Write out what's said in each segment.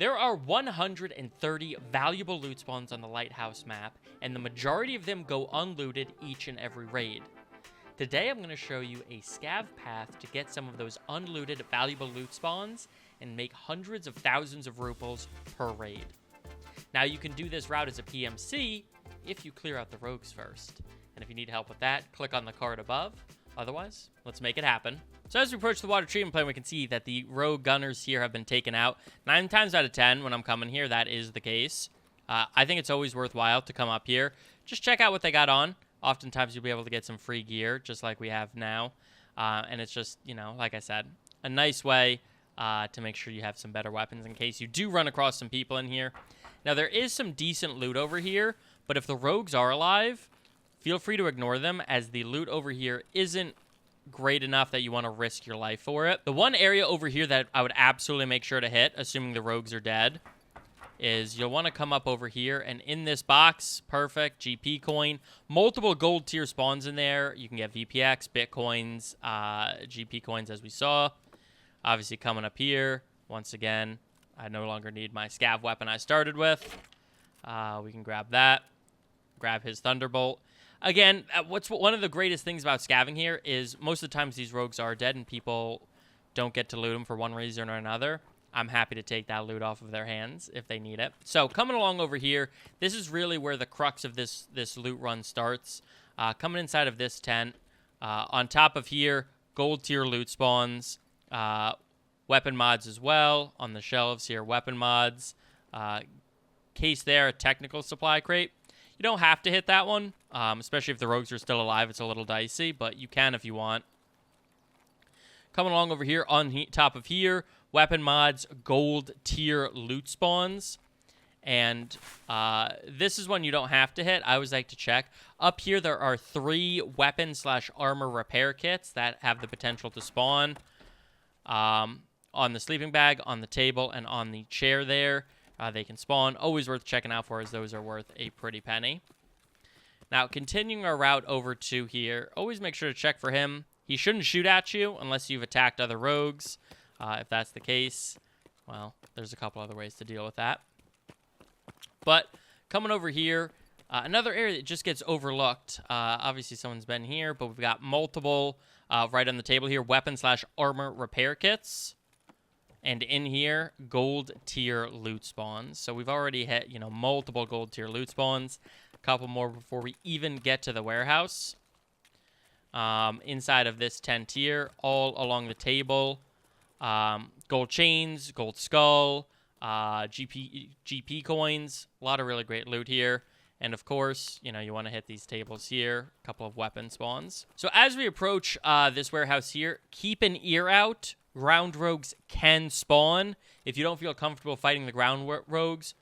There are 130 valuable loot spawns on the Lighthouse map, and the majority of them go unlooted each and every raid. Today I'm going to show you a scav path to get some of those unlooted valuable loot spawns and make hundreds of thousands of Rubles per raid. Now you can do this route as a PMC if you clear out the rogues first. And if you need help with that, click on the card above. Otherwise, let's make it happen. So as we approach the water treatment plant, we can see that the rogue gunners here have been taken out. 9 times out of 10 when I'm coming here, that is the case. I think it's always worthwhile to come up here. Just check out what they got on. Oftentimes you'll be able to get some free gear, just like we have now. And it's just, you know, like I said, a nice way to make sure you have some better weapons in case you do run across some people in here. Now, there is some decent loot over here, but if the rogues are alive, feel free to ignore them, as the loot over here isn't great enough that you want to risk your life for it. The one area over here that I would absolutely make sure to hit, assuming the rogues are dead, is you'll want to come up over here, and in this box, perfect, GP coin, multiple gold tier spawns in there. You can get VPX, Bitcoins, GP coins, as we saw. Obviously, coming up here, once again, I no longer need my scav weapon I started with. We can grab that, grab his Thunderbolt. Again, one of the greatest things about scavving here is most of the times these rogues are dead and people don't get to loot them for one reason or another. I'm happy to take that loot off of their hands if they need it. So coming along over here, this is really where the crux of this loot run starts. Coming inside of this tent, on top of here, gold tier loot spawns, weapon mods as well. On the shelves here, weapon mods. Case there, a technical supply crate. You don't have to hit that one, especially if the rogues are still alive. It's a little dicey, but you can if you want. Coming along over here, on top of here, weapon mods, gold tier loot spawns. And this is one you don't have to hit. I always like to check. Up here, there are 3 weapon/armor repair kits that have the potential to spawn on the sleeping bag, on the table, and on the chair there. They can spawn. Always worth checking out for, as those are worth a pretty penny. Now, continuing our route over to here, always make sure to check for him. He shouldn't shoot at you unless you've attacked other rogues. If that's the case, well, there's a couple other ways to deal with that. But coming over here, another area that just gets overlooked. Obviously, someone's been here, but we've got multiple right on the table here, weapon/armor repair kits. And in here, gold tier loot spawns. So we've already hit, you know, multiple gold tier loot spawns. A couple more before we even get to the warehouse. Inside of this tent here, all along the table, gold chains, gold skull, GP coins. A lot of really great loot here. And of course, you know, you want to hit these tables here. A couple of weapon spawns. So as we approach this warehouse here, keep an ear out. Ground rogues can spawn. If you don't feel comfortable fighting the ground rogues,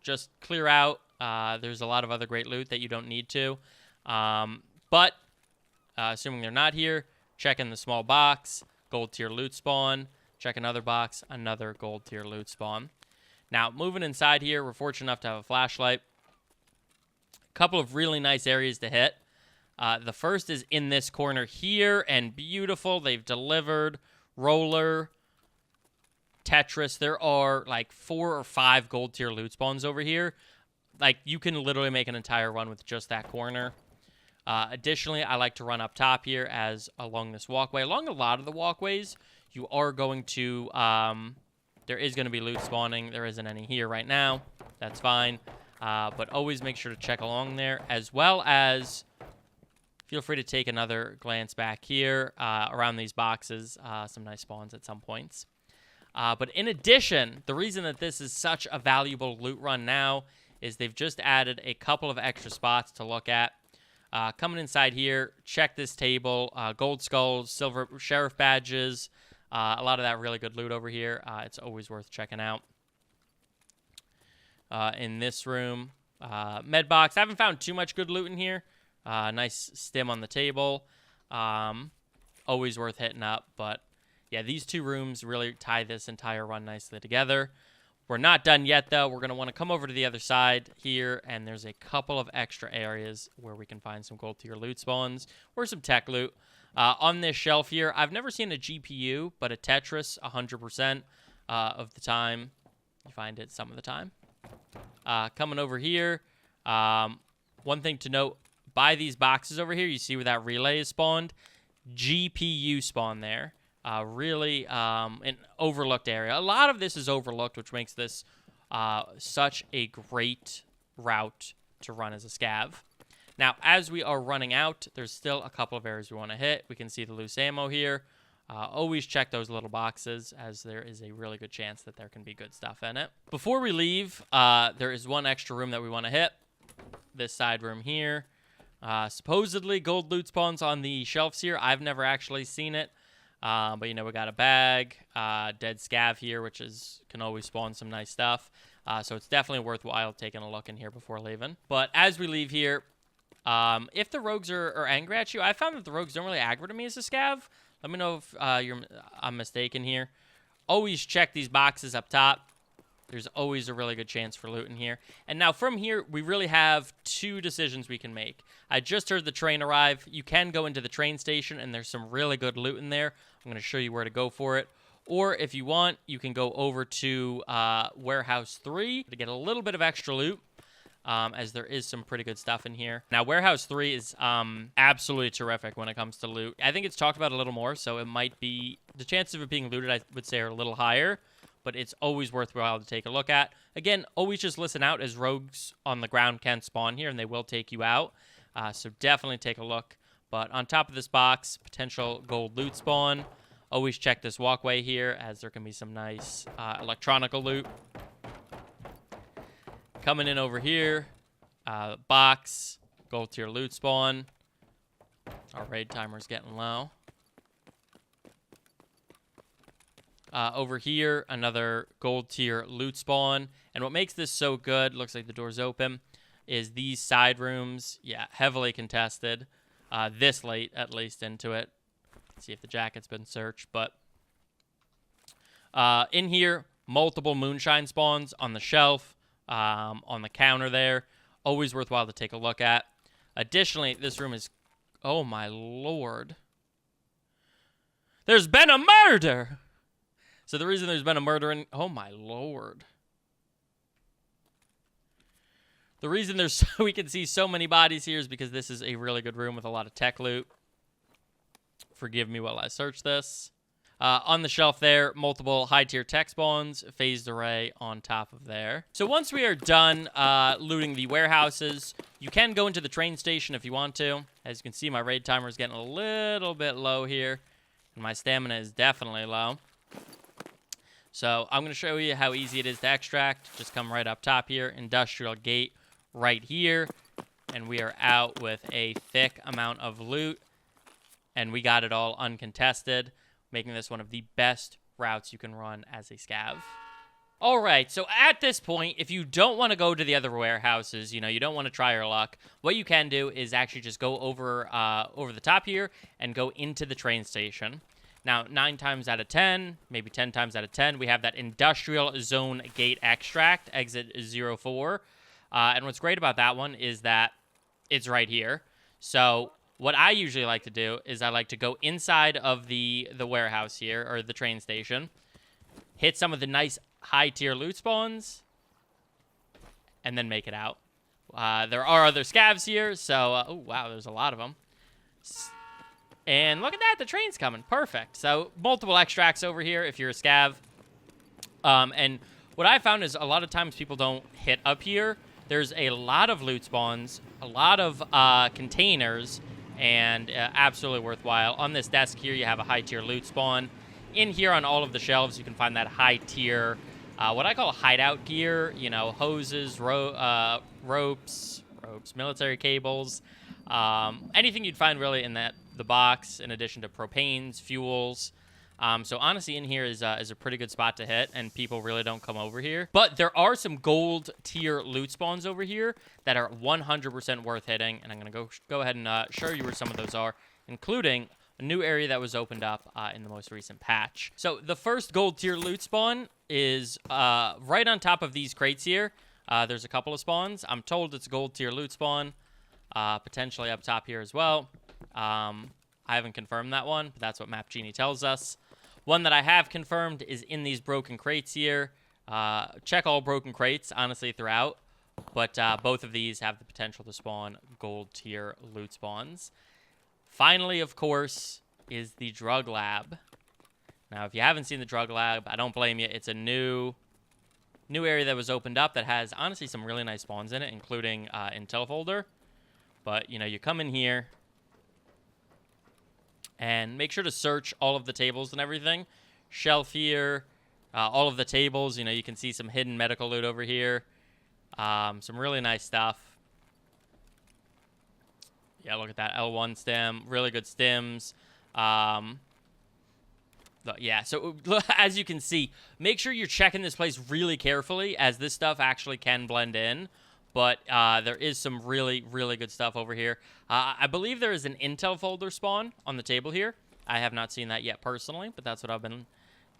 just clear out. There's a lot of other great loot that you don't need to. But assuming they're not here, check in the small box, gold tier loot spawn. Check another box, another gold tier loot spawn. Now, moving inside here, we're fortunate enough to have a flashlight. A couple of really nice areas to hit. The first is in this corner here, and beautiful. They've delivered Roller, Tetris. There are like 4 or 5 gold tier loot spawns over here. Like, you can literally make an entire run with just that corner. Additionally, I like to run up top here as along this walkway. Along a lot of the walkways, you are going to, there is going to be loot spawning. There isn't any here right now. That's fine. But always make sure to check along there, as well as feel free to take another glance back here around these boxes. Some nice spawns at some points. But in addition, the reason that this is such a valuable loot run now is they've just added a couple of extra spots to look at. Coming inside here, check this table. Gold skulls, silver sheriff badges. A lot of that really good loot over here. It's always worth checking out. In this room, med box. I haven't found too much good loot in here. Nice stim on the table. Always worth hitting up. But yeah, these 2 rooms really tie this entire run nicely together. We're not done yet, though. We're going to want to come over to the other side here, and there's a couple of extra areas where we can find some gold tier loot spawns or some tech loot. On this shelf here, I've never seen a GPU, but a Tetris 100% of the time. You find it some of the time. Coming over here, one thing to note, by these boxes over here, you see where that relay is spawned? GPU spawn there. Really an overlooked area. A lot of this is overlooked, which makes this such a great route to run as a scav. Now, as we are running out, there's still a couple of areas we want to hit. We can see the loose ammo here. Always check those little boxes, as there is a really good chance that there can be good stuff in it. Before we leave, there is one extra room that we want to hit. This side room here. Supposedly, gold loot spawns on the shelves here. I've never actually seen it. But, you know, we got a bag, dead scav here, which can always spawn some nice stuff. So it's definitely worthwhile taking a look in here before leaving. But as we leave here, if the rogues are angry at you, I found that the rogues don't really aggro to me as a scav. Let me know if I'm mistaken here. Always check these boxes up top. There's always a really good chance for loot in here. And now from here, we really have two decisions we can make. I just heard the train arrive. You can go into the train station, and there's some really good loot in there. I'm going to show you where to go for it. Or if you want, you can go over to Warehouse 3 to get a little bit of extra loot, as there is some pretty good stuff in here. Now, Warehouse 3 is absolutely terrific when it comes to loot. I think it's talked about a little more, so it might be... The chances of it being looted, I would say, are a little higher, but it's always worthwhile to take a look at. Again, always just listen out, as rogues on the ground can spawn here, and they will take you out. So definitely take a look. But on top of this box, potential gold loot spawn. Always check this walkway here, as there can be some nice electronical loot. Coming in over here, box, gold tier loot spawn. Our raid timer's getting low. Over here, another gold tier loot spawn. And what makes this so good, looks like the door's open, is these side rooms. Yeah, heavily contested. This late, at least, into it. Let's see if the jacket's been searched. But in here, multiple moonshine spawns on the shelf, on the counter there. Always worthwhile to take a look at. Additionally, this room is... Oh, my lord. There's been a murder! So the reason there's been a murder in... Oh, my lord. The reason we can see so many bodies here is because this is a really good room with a lot of tech loot. Forgive me while I search this. On the shelf there, multiple high-tier tech spawns, phased array on top of there. So once we are done looting the warehouses, you can go into the train station if you want to. As you can see, my raid timer is getting a little bit low here, and my stamina is definitely low. So I'm going to show you how easy it is to extract. Just come right up top here, industrial gate right here, and we are out with a thick amount of loot, and we got it all uncontested, making this one of the best routes you can run as a scav. All right, so at this point, if you don't want to go to the other warehouses, you know, you don't want to try your luck, what you can do is actually just go over the top here and go into the train station. Now, 9 times out of 10, maybe 10 times out of 10, we have that industrial zone gate extract, exit 04. And what's great about that one is that it's right here. So what I usually like to do is I like to go inside of the warehouse here, or the train station, hit some of the nice high-tier loot spawns, and then make it out. There are other scavs here, so... oh, wow, there's a lot of them. And look at that, the train's coming. Perfect. So multiple extracts over here if you're a scav. And what I found is a lot of times people don't hit up here. There's a lot of loot spawns, a lot of containers, and absolutely worthwhile. On this desk here, you have a high-tier loot spawn. In here on all of the shelves, you can find that high-tier, what I call hideout gear, you know, hoses, ropes, military cables, anything you'd find really in the box, in addition to propanes, fuels. So honestly, in here is a pretty good spot to hit, and people really don't come over here. But there are some gold tier loot spawns over here that are 100% worth hitting, and I'm going to go ahead and show you where some of those are, including a new area that was opened up in the most recent patch. So the first gold tier loot spawn is right on top of these crates here. There's a couple of spawns. I'm told it's a gold tier loot spawn, potentially up top here as well. I haven't confirmed that one, but that's what Map Genie tells us. One that I have confirmed is in these broken crates here. Check all broken crates, honestly, throughout. But both of these have the potential to spawn gold tier loot spawns. Finally, of course, is the drug lab. Now, if you haven't seen the drug lab, I don't blame you. It's a new area that was opened up that has, honestly, some really nice spawns in it, including intel folder. But, you know, you come in here and make sure to search all of the tables and everything. Shelf here, all of the tables. You know, you can see some hidden medical loot over here. Some really nice stuff. Yeah, look at that L1 stem. Really good stems. Yeah, so as you can see, make sure you're checking this place really carefully, as this stuff actually can blend in. But there is some really, really good stuff over here. I believe there is an intel folder spawn on the table here. I have not seen that yet personally, but that's what I've been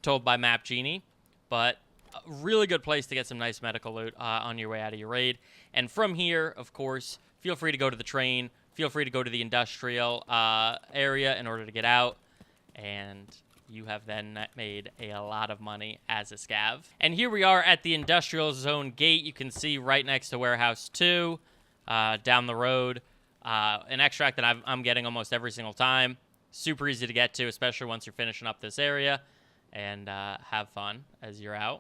told by Map Genie. But a really good place to get some nice medical loot on your way out of your raid. And from here, of course, feel free to go to the train. Feel free to go to the industrial area in order to get out. And you have then made a lot of money as a scav. And here we are at the industrial zone gate. You can see right next to warehouse 2, down the road. An extract that I'm getting almost every single time. Super easy to get to, especially once you're finishing up this area. And have fun as you're out.